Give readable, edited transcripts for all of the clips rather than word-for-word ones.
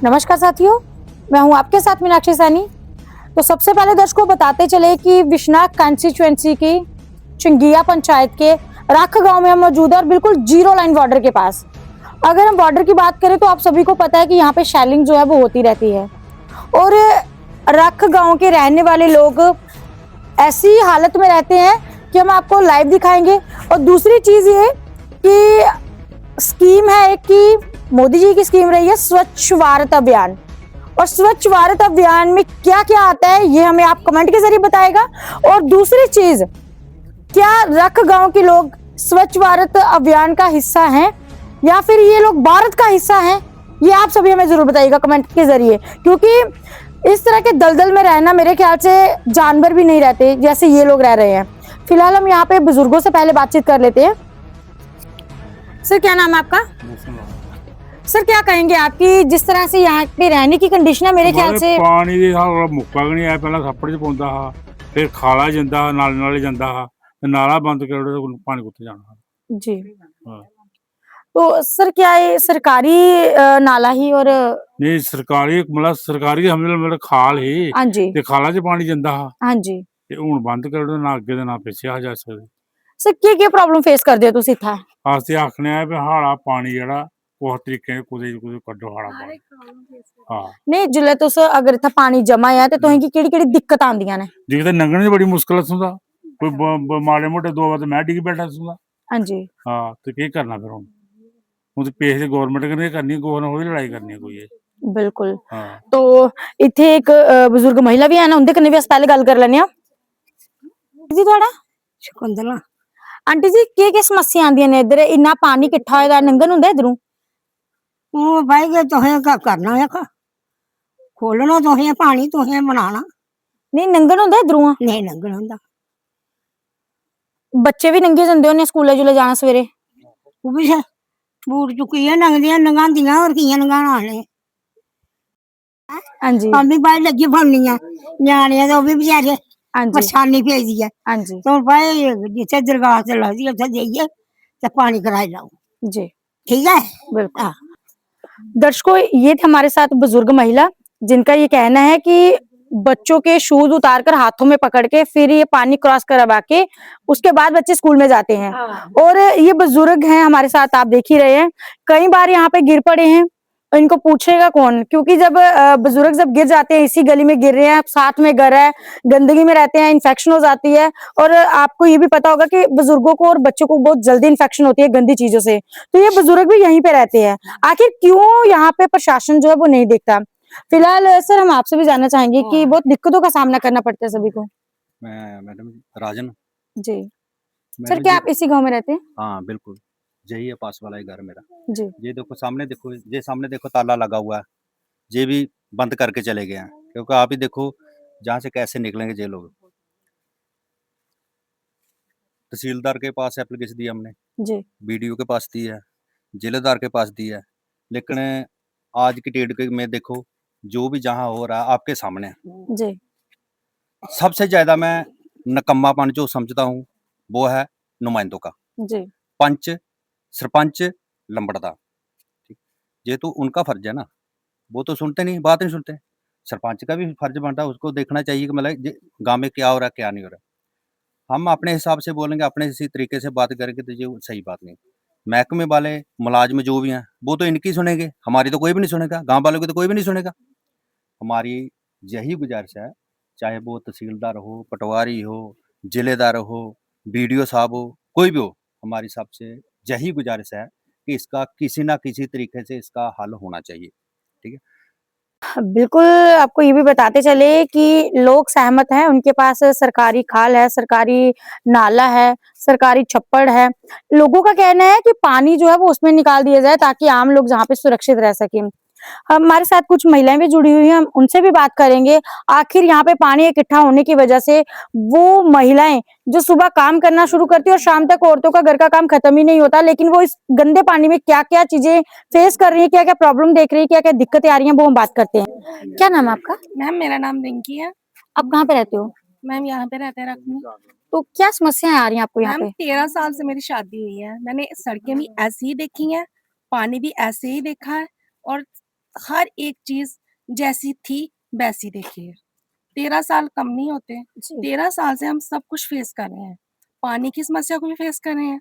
नमस्कार साथियों, मैं हूं आपके साथ मीनाक्षी सानी। तो सबसे पहले दर्शकों बताते चले कि विश्वनाथ कॉन्स्टिट्यूएंसी की चिंगिया पंचायत के राख गांव में हम मौजूद है और बिल्कुल जीरो लाइन बॉर्डर के पास। अगर हम बॉर्डर की बात करें तो आप सभी को पता है कि यहाँ पे शेलिंग जो है वो होती रहती है और राख गांव के रहने वाले लोग ऐसी हालत में रहते हैं कि हम आपको लाइव दिखाएंगे। और दूसरी चीज ये कि स्कीम है एक कि मोदी जी की स्कीम रही है स्वच्छ भारत अभियान, और स्वच्छ भारत अभियान में क्या क्या आता है ये हमें आप कमेंट के जरिए बताएगा। और दूसरी चीज, क्या रख गांव के लोग स्वच्छ भारत अभियान का हिस्सा हैं या फिर ये लोग भारत का हिस्सा हैं, ये आप सभी हमें जरूर बताइएगा कमेंट के जरिए, क्योंकि इस तरह के दलदल में रहना मेरे ख्याल से जानवर भी नहीं रहते जैसे ये लोग रह रहे हैं। फिलहाल हम यहाँ पे बुजुर्गों से पहले बातचीत कर लेते हैं। सर क्या नाम है आपका? सर क्या कहेंगे आपकी जिस तरह से यहाँ पे रहने की कंडीशन है, मेरे ख्याल से पानी दी मुक्का भी नहीं आया, पहला छप्पड़ च पौंदा हा, फिर खाला ਜਾਂਦਾ हा, नाले ਜਾਂਦਾ हा, नाला बंद कर दो पानी कुत्थे जाना। जी, हाँ। तो सर क्या ये सरकारी नाला ही और नहीं सरकारी मतलब सरकारी समझ लो मेरा खाल ही हाँ जी, ते खाला च पानी ਜਾਂਦਾ हा हाँ जी। ते हुण बंद कर दो, ना अगे ते ना पिछे आ जा सकदे। सर क्या प्रॉब्लम फेस करदे हो तुसी इत्थै? अस ते आखने आ भी हाड़ा पानी जेह्ड़ा कुछ तरीके कुदै कड्ढो हाड़ा पानी। हाँ नहीं जिल्लै तुस अगर इत्थै पानी जमा है ते तुसें गी केह्ड़ी-केह्ड़ी दिक्कत आंदियां ने? दिखदे लंघने च बड़ी मुश्कल सुनदा, कोई माड़े मोटे दो बार मैं डिग बैठा सुनदा। हाँ जी, हाँ ते केह् करना फिर हुण ते पेश गौरमेंट कन्नै करनी, गौरमेंट थोड़ी लड़ाई करनी कोई है। बिल्कुल। हाँ तो इत्थे एक बुजुर्ग महिला भी है ना, उंदे कन्नै भी अस पहले गल कर लैने आं। जी थुआड़ा? शकुंतला आंटी जी केह्-केह् समस्या आंदियां ने इद्धर? इन्ना पानी किट्ठा होए दा, नंगन हुंदा इद्धरों? वो भाई के तुहें का करना है का खोलना तुहें पानी तुहें बनाना नहीं नंगन हुंदा इद्धरों? नहीं लंघना होंदा। बच्चे भी नंगे जंदे होने स्कूले जुल्ले जाना सवेरे? वो भी बूट चुकिए नंगदियां नंगांदियां और कियां नंगाना ने हाँ जी, हम भी भाई लगी फड़नियां न्याणे तो भी बेचारे हाँ जी, परेशानी भेजी है। हाँ जी, तो भाई जिथे दरगाह से लगती है उसे जाइए तो पानी कराई लाओ, जी, ठीक है। बिल्कुल। हाँ दर्शकों ये थे हमारे साथ बुजुर्ग महिला जिनका ये कहना है कि बच्चों के शूज उतारकर हाथों में पकड़ के फिर ये पानी क्रॉस करवा के उसके बाद बच्चे स्कूल में जाते हैं। और ये बुजुर्ग हैं हमारे साथ, आप देख ही रहे हैं, कई बार यहाँ पे गिर पड़े हैं। इनको पूछेगा कौन, क्योंकि जब बुजुर्ग जब गिर जाते हैं, इसी गली में गिर रहे हैं, साथ में घर है, गंदगी में रहते हैं, इन्फेक्शन हो जाती है। और आपको ये भी पता होगा कि बुजुर्गों को और बच्चों को बहुत जल्दी इन्फेक्शन होती है गंदी चीजों से। तो ये बुजुर्ग भी यहीं पे रहते हैं। आखिर क्यों यहाँ पे प्रशासन जो है वो नहीं देखता? फिलहाल सर हम आपसे भी जानना चाहेंगे कि बहुत दिक्कतों का सामना करना पड़ता है सभी को। मैं मैडम राजन। जी सर, मैडम क्या जी आप इसी गांव में रहते हैं? हाँ बिल्कुल, यही है पास वाला ही घर मेरा। जी, ये देखो, ये सामने देखो ताला लगा हुआ है, ये भी बंद करके चले गए हैं, क्योंकि आप ही देखो जहाँ से कैसे निकलेंगे ये लोग। तहसीलदार के पास एप्लीकेशन दी हमने, जी, बीडीओ के पास दी है, जिलेदार के पास दी है, लेकिन आज की डेट में देखो जो भी जहाँ हो रहा है आपके सामने है। जी, सबसे ज्यादा मैं नकम्मापन जो समझता हूँ वो है नुमाइंदों का, जी, पंच, सरपंच, लंबड़दार। ठीक, ये तो उनका फर्ज है ना, वो तो सुनते नहीं, बात नहीं सुनते। सरपंच का भी फर्ज बनता है, उसको देखना चाहिए कि मतलब गांव में क्या हो रहा है क्या नहीं हो रहा। हम अपने हिसाब से बोलेंगे, अपने इसी तरीके से बात करेंगे तो ये सही बात नहीं। महकमे वाले मुलाजिम जो भी हैं वो तो इनकी सुनेंगे, हमारी तो कोई भी नहीं सुनेगा, गांव वालों की तो कोई भी नहीं सुनेगा। हमारी यही गुजारिश है, चाहे वो तहसीलदार हो, पटवारी हो, जिलेदार हो, बीडीओ साहब हो, कोई भी हो, हमारी सबसे यही गुजारिश है कि इसका किसी ना किसी तरीके से इसका हल होना चाहिए। ठीक है। बिल्कुल। आपको ये भी बताते चले कि लोग सहमत हैं, उनके पास सरकारी खाल है, सरकारी नाला है, सरकारी छप्पड़ है। लोगों का कहना है कि पानी जो है वो उसमें निकाल दिया जाए ताकि आम लोग जहाँ पे सुरक्षित रह सकें। हमारे साथ कुछ महिलाएं भी जुड़ी हुई हैं, हम उनसे भी बात करेंगे। आखिर यहाँ पे पानी इकट्ठा होने की वजह से वो महिलाएं जो सुबह काम करना शुरू करती है और शाम तक औरतों का घर का काम खत्म ही नहीं होता, लेकिन वो इस गंदे पानी में क्या-क्या चीजें फेस कर रही है, क्या-क्या प्रॉब्लम देख रही है, क्या-क्या दिक्कतें आ रही हैं, वो हम बात करते हैं। क्या नाम है आपका? मैम मेरा नाम रिंकी है। आप कहाँ पे रहते हो? मैम यहाँ पे रहते हैं रख में। तो क्या समस्याएं आ रही हैं आपको यहाँ मैम पे? 13 साल से मेरी शादी हुई है। मैंने सड़कें भी ऐसी ही देखी हैं, पानी भी ऐसे ही देखा है और हर एक चीज जैसी थी वैसी देखिए। 13 साल कम नहीं होते। 13 साल से हम सब कुछ फेस कर रहे हैं। पानी की समस्या को भी फेस कर रहे हैं।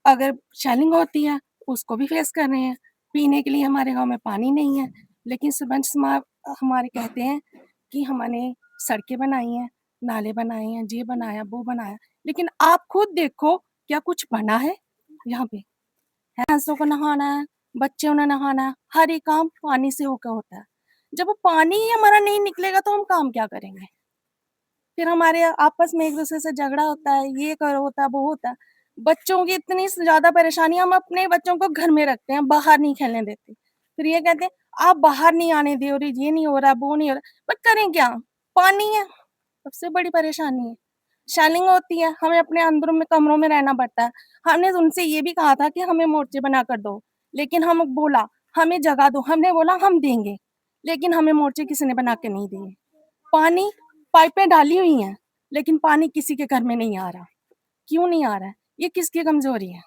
अगर शेलिंग होती है उसको भी फेस कर रहे हैं। पीने के लिए हमारे गांव में पानी नहीं है, लेकिन सरपंच साहब हमारे कहते हैं कि हमने सड़कें बनाई हैं, नाले बनाए हैं, ये बनाया वो बनाया, लेकिन आप खुद देखो क्या कुछ बना है यहाँ पे? भैंसों को नहाना है, बच्चों ने नहाना है, हर एक काम पानी से होकर होता है। जब वो पानी ही हमारा नहीं निकलेगा तो हम काम क्या करेंगे? फिर हमारे आपस में एक-दूसरे से झगड़ा होता है, ये करो होता है, वो होता है। बच्चों की इतनी ज़्यादा परेशानी, हम अपने बच्चों को घर में रखते हैं, बाहर नहीं खेलने देते। फिर ये कहते हैं, "आप बाहर नहीं आने दे रही, ये नहीं हो रहा, वो नहीं हो रहा।" बट करें क्या? पानी है, सबसे बड़ी परेशानी है। शेलिंग होती है, हमें अपने अंदरों में कमरों में रहना पड़ता है। हमने उनसे ये भी कहा था कि हमें मोर्चे बना कर दो, लेकिन हम बोला, "हमें जगह दो।" हमने बोला, "हम देंगे।" लेकिन हमें मोर्चे किसी ने बना के नहीं दिए। पानी पाइपें डाली हुई हैं, लेकिन पानी किसी के घर में नहीं आ रहा। क्यों नहीं आ रहा है? ये किसकी कमज़ोरी है?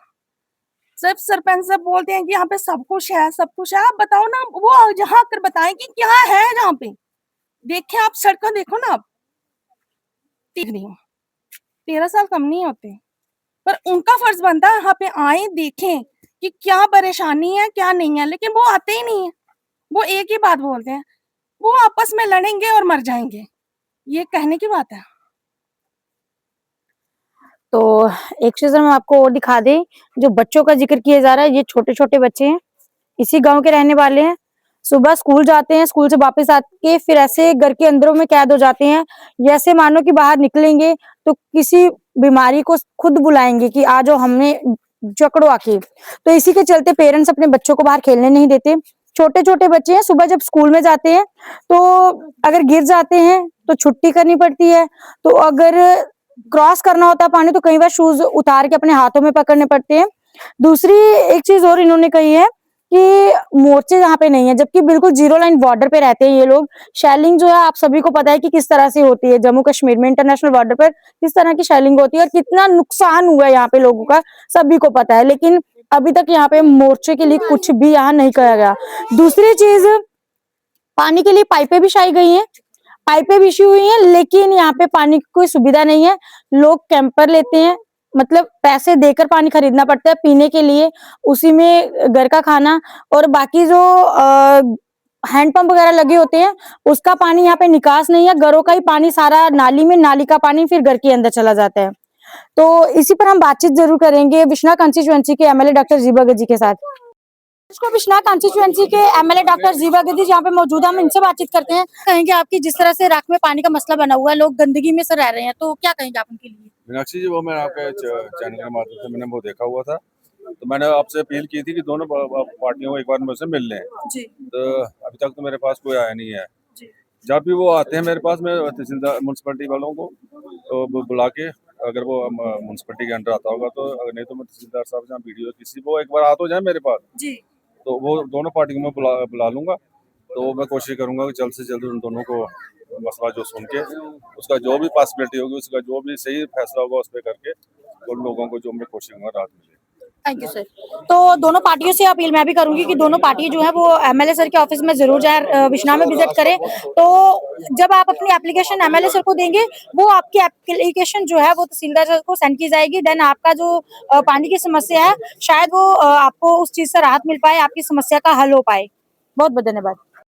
सिर्फ़ सरपंच साहब बोलते हैं कि यहाँ पे सब कुछ है, सब कुछ है। आप बताओ ना, वो यहाँ आकर बताएँ कि क्या है यहाँ पे? देखें आप, सड़कें देखो ना आप। देख रही हूँ, 13 साल कम नहीं होते, पर उनका फ़र्ज़ बनता है यहाँ पे आएँ, देखें कि क्या परेशानी है, क्या नहीं है, लेकिन वो आते ही नहीं हैं। वो एक ही बात बोलते हैं, वो आपस में लड़ेंगे और मर जाएँगे। ये कहने की बात है। तो एक चीज़ हम आपको और दिखा दें, जो बच्चों का ज़िक्र किया जा रहा है, ये छोटे-छोटे बच्चे हैं, इसी गाँव के रहने वाले हैं। सुबह स्कूल जाते हैं, स्कूल से वापस आके फिर ऐसे घर के अंदरों में कैद हो जाते हैं। जैसे मानो कि बाहर निकलेंगे तो किसी बीमारी को खुद बुलाएँगे कि आ जाओ, हमें जकड़ो आके। तो इसी के चलते पेरेंट्स अपने बच्चों को बाहर खेलने नहीं देते। छोटे-छोटे बच्चे हैं, सुबह जब स्कूल में जाते हैं, तो अगर गिर जाते हैं, तो छुट्टी करनी पड़ती है। तो अगर क्रॉस करना होता है पानी, तो कई बार शूज़ उतार के अपने हाथों में पकड़ने पड़ते हैं। दूसरी एक चीज़ और इन्होंने कही है कि मोर्चे यहाँ पे नहीं है, जबकि बिल्कुल ज़ीरो लाइन बॉर्डर पे रहते हैं ये लोग। शेलिंग जो है आप सभी को पता है कि किस तरह से होती है, जम्मू कश्मीर में इंटरनेशनल बॉर्डर पर किस तरह की शेलिंग होती है और कितना नुकसान हुआ है यहाँ पे लोगों का, सभी को पता है। लेकिन अभी तक यहाँ पे मोर्चे के लिए कुछ भी यहाँ नहीं करा गया। दूसरी चीज़, पानी के लिए पाइपें बिछाई गई हैं, पाइपें बिछी हुई हैं, लेकिन यहाँ पे पानी की कोई सुविधा नहीं है। लोग कैंपर लेते हैं, मतलब पैसे देकर पानी खरीदना पड़ता है पीने के लिए, उसी में घर का खाना और बाकी जो हैंडपंप वगैरह लगे होते हैं, उसका पानी यहाँ पे निकास नहीं है, घरों का ही पानी सारा नाली में, नाली का पानी फिर घर के अंदर चला जाता है। तो इसी पर हम बातचीत ज़रूर करेंगे विश्वनाथ कंस्टिट्यूएंसी के एमएलए डॉक्टर ज़ीबा गजी के साथ। इसको विश्वनाथ कंस्टिट्यूएंसी के एमएलए डॉक्टर ज़ीबा गजी जहाँ पे मौजूद है, हम इनसे बातचीत करते हैं। कहेंगे आपकी जिस तरह से राख में पानी का मसला बना हुआ है, लोग गंदगी में से रह रहे हैं, तो क्या कहेंगे आप उनके लिए? मीनाक्षी जी, वो मैं आपके चैनल के माध्यम से मैंने वो देखा हुआ था, तो मैंने आपसे अपील की थी कि दोनों पार्टियों को एक बार मुझसे मिल लें। जी, तो अभी तक तो मेरे पास कोई आया नहीं है। जी। जब भी वो आते हैं मेरे पास, मैं तहसीलदार म्यूनसिपैलिटी वालों को तो बुला के, अगर वो म्यूनसिपैलिटी के अंडर आता होगा तो, अगर नहीं तो मैं तहसीलदार साहब या वीडियो किसी को एक बार आ तो जाए मेरे पास, जी। तो वो दोनों पार्टियों में बुला लूंगा। तो मैं कोशिश करूंगा कि जल्द से जल्द उन दोनों को मसला जो सुन के, उसका जो भी पॉसिबिलिटी होगी, उसका जो भी सही फैसला होगा उस पर करके उन लोगों को जो मैं कोशिश करूंगा राहत मिले। Thank you sir. तो दोनों पार्टियों से अपील मैं भी करूंगी कि दोनों पार्टी जो है वो एमएलए सर के ऑफिस में जरूर जाए, विश्वनाथ में विजिट करें। तो जब आप अपनी एप्लीकेशन एमएलए सर को देंगे, वो आपकी एप्लीकेशन जो है वो तहसीलदार सर को सेंड की जाएगी। देन आपका जो पानी की समस्या है, शायद वो आपको उस चीज से राहत मिल पाए, आपकी समस्या का हल हो पाए। बहुत बहुत धन्यवाद।